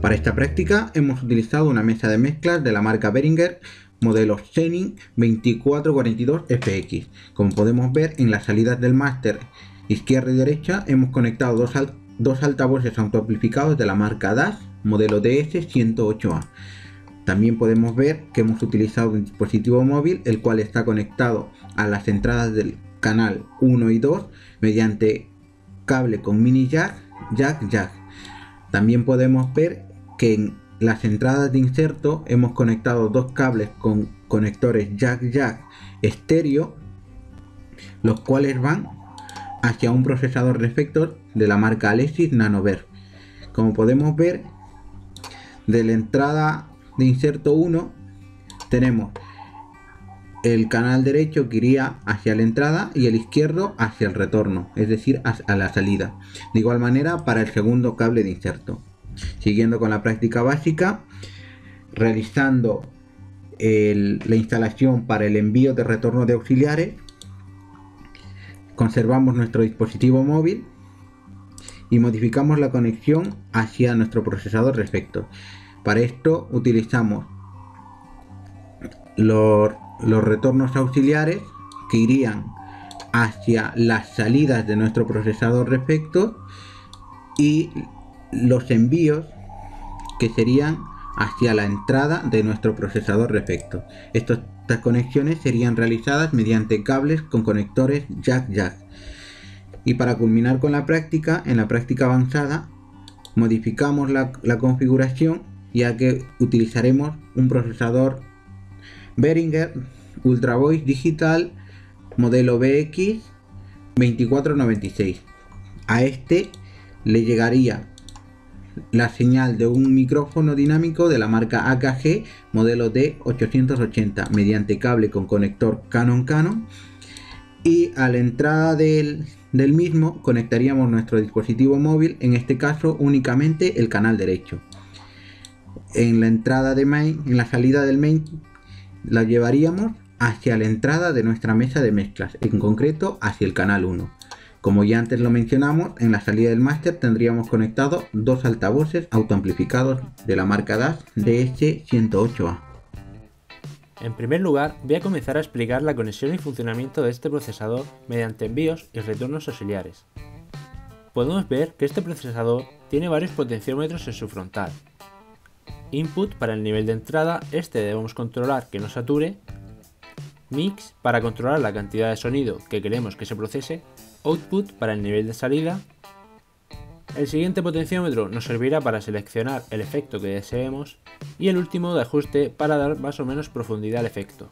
Para esta práctica hemos utilizado una mesa de mezclas de la marca Behringer, modelo Xenin 2442FX. Como podemos ver, en las salidas del máster izquierda y derecha hemos conectado dos altavoces autoamplificados de la marca DAS, modelo DS108A. También podemos ver que hemos utilizado un dispositivo móvil, el cual está conectado a las entradas del canal 1 y 2 mediante cable con mini jack. También podemos ver que en las entradas de inserto hemos conectado dos cables con conectores jack estéreo, los cuales van hacia un procesador de efectos de la marca Alexis Nanoverb. Como podemos ver, de la entrada de inserto 1 tenemos el canal derecho que iría hacia la entrada y el izquierdo hacia el retorno, es decir, a la salida. De igual manera para el segundo cable de inserto. Siguiendo con la práctica básica, realizando la instalación para el envío de retorno de auxiliares, conservamos nuestro dispositivo móvil y modificamos la conexión hacia nuestro procesador de efectos. Para esto utilizamos los retornos auxiliares que irían hacia las salidas de nuestro procesador de efectos y los envíos que serían hacia la entrada de nuestro procesador de efectos. Estas conexiones serían realizadas mediante cables con conectores jack. Y para culminar con la práctica, en la práctica avanzada modificamos la configuración, ya que utilizaremos un procesador Behringer Ultra Voice Digital modelo BX 2496. A este le llegaría la señal de un micrófono dinámico de la marca AKG modelo D880 mediante cable con conector Canon, y a la entrada del mismo conectaríamos nuestro dispositivo móvil, en este caso únicamente el canal derecho. En la entrada de main, en la salida del main, la llevaríamos hacia la entrada de nuestra mesa de mezclas, en concreto hacia el canal 1. Como ya antes lo mencionamos, en la salida del máster tendríamos conectados dos altavoces autoamplificados de la marca DAS DS108A. En primer lugar, voy a comenzar a explicar la conexión y funcionamiento de este procesador mediante envíos y retornos auxiliares. Podemos ver que este procesador tiene varios potenciómetros en su frontal. Input para el nivel de entrada, este debemos controlar que no sature. Mix para controlar la cantidad de sonido que queremos que se procese. Output para el nivel de salida. El siguiente potenciómetro nos servirá para seleccionar el efecto que deseemos y el último de ajuste para dar más o menos profundidad al efecto.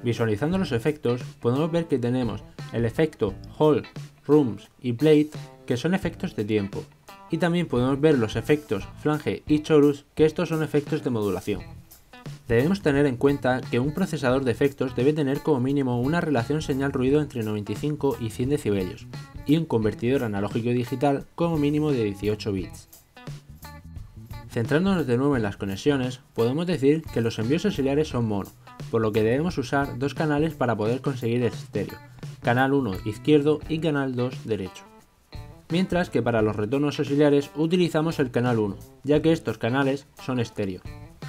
Visualizando los efectos podemos ver que tenemos el efecto Hall, Rooms y Plate, que son efectos de tiempo, y también podemos ver los efectos Flange y Chorus, que estos son efectos de modulación. Debemos tener en cuenta que un procesador de efectos debe tener como mínimo una relación señal-ruido entre 95 y 100 decibelios y un convertidor analógico digital como mínimo de 18 bits. Centrándonos de nuevo en las conexiones, podemos decir que los envíos auxiliares son mono, por lo que debemos usar dos canales para poder conseguir el estéreo, canal 1 izquierdo y canal 2 derecho. Mientras que para los retornos auxiliares utilizamos el canal 1, ya que estos canales son estéreo.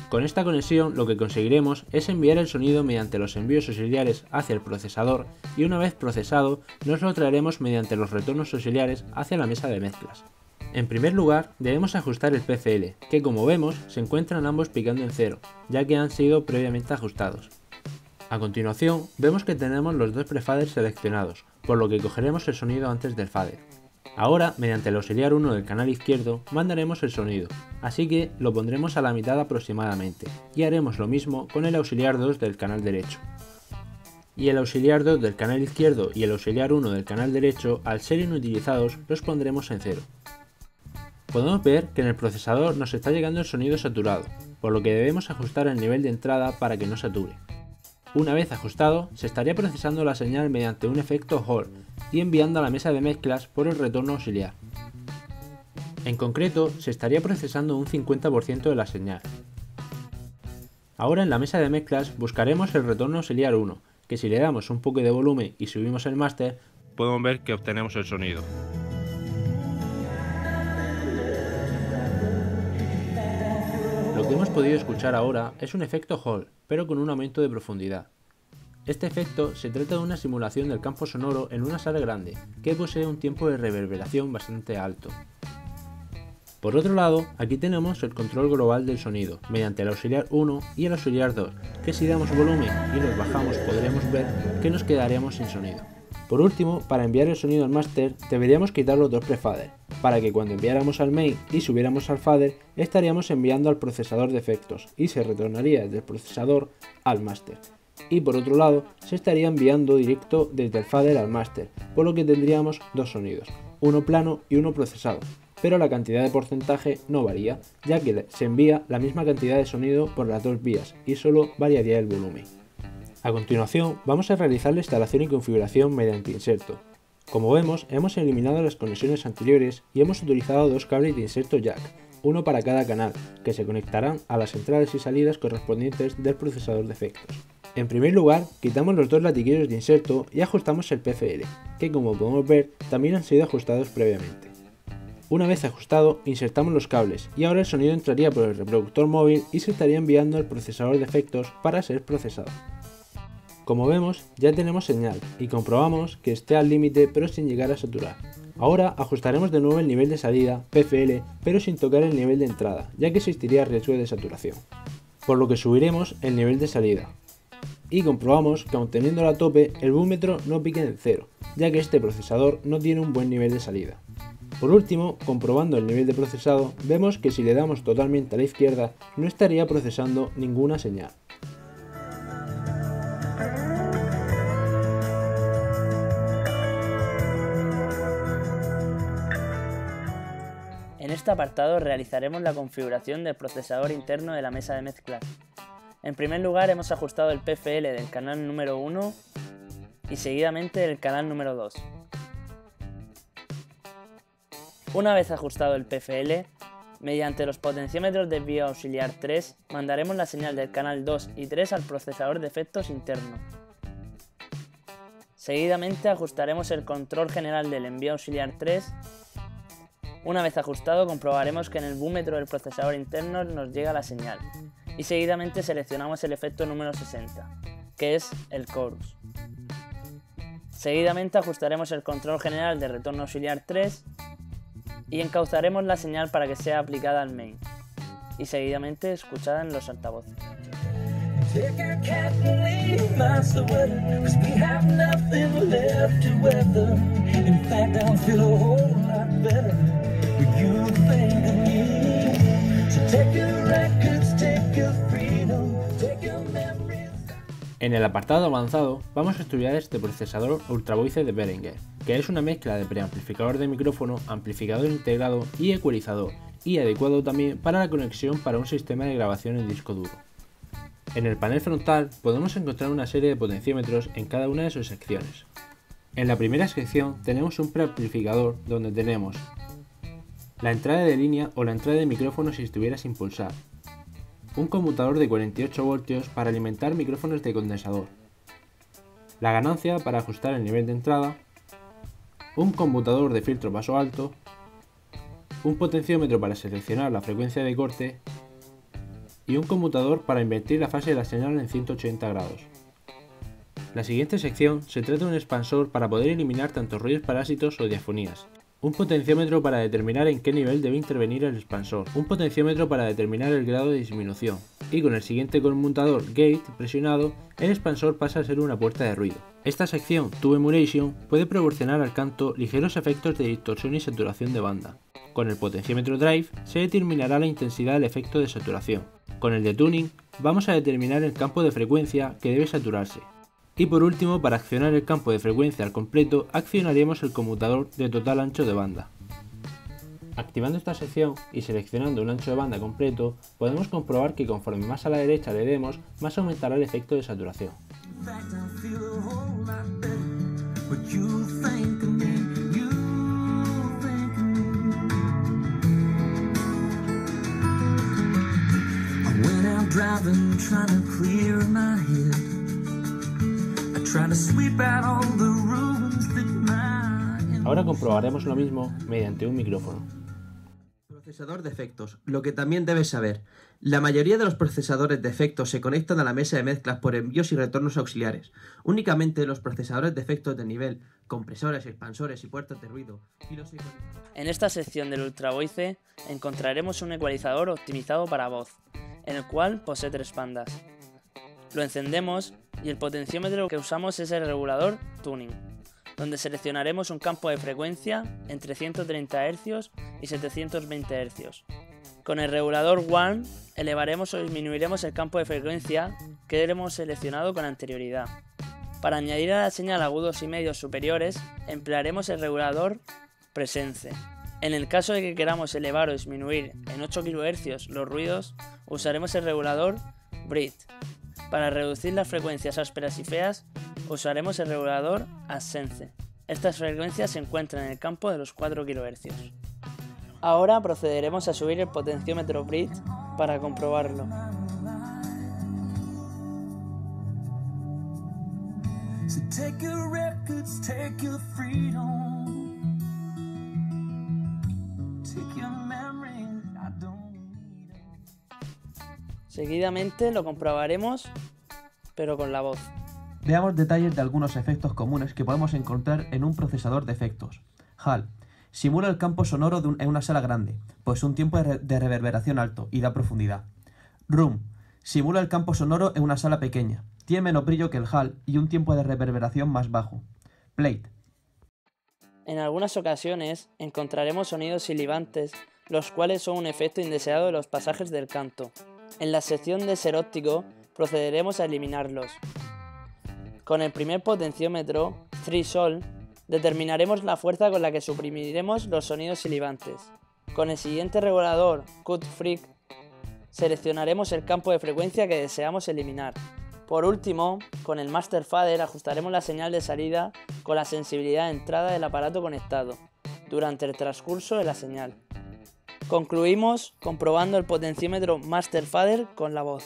Con esta conexión lo que conseguiremos es enviar el sonido mediante los envíos auxiliares hacia el procesador y una vez procesado nos lo traeremos mediante los retornos auxiliares hacia la mesa de mezclas. En primer lugar debemos ajustar el PCL, que como vemos se encuentran ambos picando en 0, ya que han sido previamente ajustados. A continuación vemos que tenemos los dos prefaders seleccionados, por lo que cogeremos el sonido antes del fader. Ahora, mediante el auxiliar 1 del canal izquierdo, mandaremos el sonido, así que lo pondremos a la mitad aproximadamente, y haremos lo mismo con el auxiliar 2 del canal derecho. Y el auxiliar 2 del canal izquierdo y el auxiliar 1 del canal derecho, al ser inutilizados, los pondremos en 0. Podemos ver que en el procesador nos está llegando el sonido saturado, por lo que debemos ajustar el nivel de entrada para que no sature. Una vez ajustado, se estaría procesando la señal mediante un efecto Hall y enviando a la mesa de mezclas por el retorno auxiliar. En concreto, se estaría procesando un 50% de la señal. Ahora en la mesa de mezclas buscaremos el retorno auxiliar 1, que si le damos un poco de volumen y subimos el máster, podemos ver que obtenemos el sonido. que hemos podido escuchar ahora es un efecto Hall, pero con un aumento de profundidad. Este efecto se trata de una simulación del campo sonoro en una sala grande, que posee un tiempo de reverberación bastante alto. Por otro lado, aquí tenemos el control global del sonido, mediante el auxiliar 1 y el auxiliar 2, que si damos volumen y los bajamos podremos ver que nos quedaríamos sin sonido. Por último, para enviar el sonido al máster, deberíamos quitar los dos prefaders, para que cuando enviáramos al main y subiéramos al fader, estaríamos enviando al procesador de efectos y se retornaría desde el procesador al máster. Y por otro lado, se estaría enviando directo desde el fader al máster, por lo que tendríamos dos sonidos, uno plano y uno procesado, pero la cantidad de porcentaje no varía, ya que se envía la misma cantidad de sonido por las dos vías y solo variaría el volumen. A continuación, vamos a realizar la instalación y configuración mediante inserto. Como vemos, hemos eliminado las conexiones anteriores y hemos utilizado dos cables de inserto jack, uno para cada canal, que se conectarán a las entradas y salidas correspondientes del procesador de efectos. En primer lugar, quitamos los dos latiguillos de inserto y ajustamos el PFL, que como podemos ver también han sido ajustados previamente. Una vez ajustado, insertamos los cables y ahora el sonido entraría por el reproductor móvil y se estaría enviando al procesador de efectos para ser procesado. Como vemos, ya tenemos señal y comprobamos que esté al límite pero sin llegar a saturar. Ahora ajustaremos de nuevo el nivel de salida, PFL, pero sin tocar el nivel de entrada, ya que existiría riesgo de saturación. Por lo que subiremos el nivel de salida. Y comprobamos que aun teniéndolo a tope, el búmetro no pique en cero, ya que este procesador no tiene un buen nivel de salida. Por último, comprobando el nivel de procesado, vemos que si le damos totalmente a la izquierda, no estaría procesando ninguna señal. En este apartado realizaremos la configuración del procesador interno de la mesa de mezclas. En primer lugar hemos ajustado el PFL del canal número 1 y seguidamente el canal número 2. Una vez ajustado el PFL, mediante los potenciómetros de vía auxiliar 3 mandaremos la señal del canal 2 y 3 al procesador de efectos interno. Seguidamente ajustaremos el control general del envío auxiliar 3. Una vez ajustado, comprobaremos que en el búmetro del procesador interno nos llega la señal y seguidamente seleccionamos el efecto número 60, que es el chorus. Seguidamente ajustaremos el control general de retorno auxiliar 3 y encauzaremos la señal para que sea aplicada al main y seguidamente escuchada en los altavoces. En el apartado avanzado vamos a estudiar este procesador Ultra Voice de Behringer, que es una mezcla de preamplificador de micrófono, amplificador integrado y ecualizador, y adecuado también para la conexión para un sistema de grabación en disco duro. En el panel frontal podemos encontrar una serie de potenciómetros en cada una de sus secciones. En la primera sección tenemos un preamplificador donde tenemos la entrada de línea o la entrada de micrófono si estuviera sin pulsar, un conmutador de 48 voltios para alimentar micrófonos de condensador, la ganancia para ajustar el nivel de entrada, un conmutador de filtro paso alto, un potenciómetro para seleccionar la frecuencia de corte y un conmutador para invertir la fase de la señal en 180 grados. La siguiente sección se trata de un expansor para poder eliminar tanto ruidos parásitos o diafonías, un potenciómetro para determinar en qué nivel debe intervenir el expansor, un potenciómetro para determinar el grado de disminución, y con el siguiente conmutador gate presionado, el expansor pasa a ser una puerta de ruido. Esta sección, Tube Emulation, puede proporcionar al canto ligeros efectos de distorsión y saturación de banda. Con el potenciómetro drive se determinará la intensidad del efecto de saturación. Con el de tuning vamos a determinar el campo de frecuencia que debe saturarse. Y por último, para accionar el campo de frecuencia al completo, accionaríamos el conmutador de total ancho de banda. Activando esta sección y seleccionando un ancho de banda completo, podemos comprobar que conforme más a la derecha le demos, más aumentará el efecto de saturación. Ahora comprobaremos lo mismo mediante un micrófono. Procesador de efectos. Lo que también debes saber. La mayoría de los procesadores de efectos se conectan a la mesa de mezclas por envíos y retornos auxiliares. Únicamente los procesadores de efectos de nivel, compresores, expansores y puertas de ruido y los ecualizadores. En esta sección del Ultra Voice encontraremos un ecualizador optimizado para voz, en el cual posee 3 bandas. Lo encendemos y el potenciómetro que usamos es el regulador Tuning, donde seleccionaremos un campo de frecuencia entre 130 Hz y 720 Hz. Con el regulador Warm elevaremos o disminuiremos el campo de frecuencia que hemos seleccionado con anterioridad. Para añadir a la señal agudos y medios superiores emplearemos el regulador Presence. En el caso de que queramos elevar o disminuir en 8 kHz los ruidos, usaremos el regulador Breathe. Para reducir las frecuencias ásperas y feas, usaremos el regulador Ascence. Estas frecuencias se encuentran en el campo de los 4 kHz. Ahora procederemos a subir el potenciómetro Breathe para comprobarlo. So take your records, take your freedom, take your memories, I don't need them. Seguidamente lo comprobaremos, pero con la voz. Veamos detalles de algunos efectos comunes que podemos encontrar en un procesador de efectos. HAL. Simula el campo sonoro en una sala grande, pues un tiempo de reverberación alto y da profundidad. Room. Simula el campo sonoro en una sala pequeña. Tiene menos brillo que el HAL y un tiempo de reverberación más bajo. Plate. En algunas ocasiones encontraremos sonidos silibantes, los cuales son un efecto indeseado de los pasajes del canto. En la sección de ser óptico procederemos a eliminarlos. Con el primer potenciómetro, Threshold, determinaremos la fuerza con la que suprimiremos los sonidos silibantes. Con el siguiente regulador, Cut Freak, seleccionaremos el campo de frecuencia que deseamos eliminar. Por último, con el Master Fader ajustaremos la señal de salida con la sensibilidad de entrada del aparato conectado, durante el transcurso de la señal. Concluimos comprobando el potenciómetro Master Fader con la voz.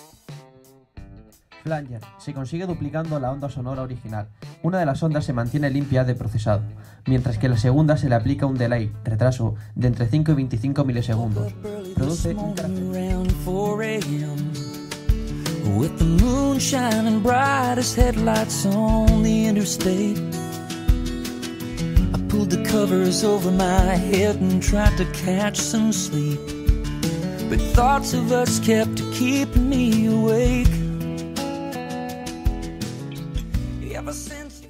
Flanger. Se consigue duplicando la onda sonora original. Una de las ondas se mantiene limpia de procesado, mientras que la segunda se le aplica un delay, retraso, de entre 5 y 25 milisegundos. Produce un carácter. With the moon shining bright as headlights on the interstate, I pulled the covers over my head and tried to catch some sleep, but thoughts of us kept keeping me awake. Ever since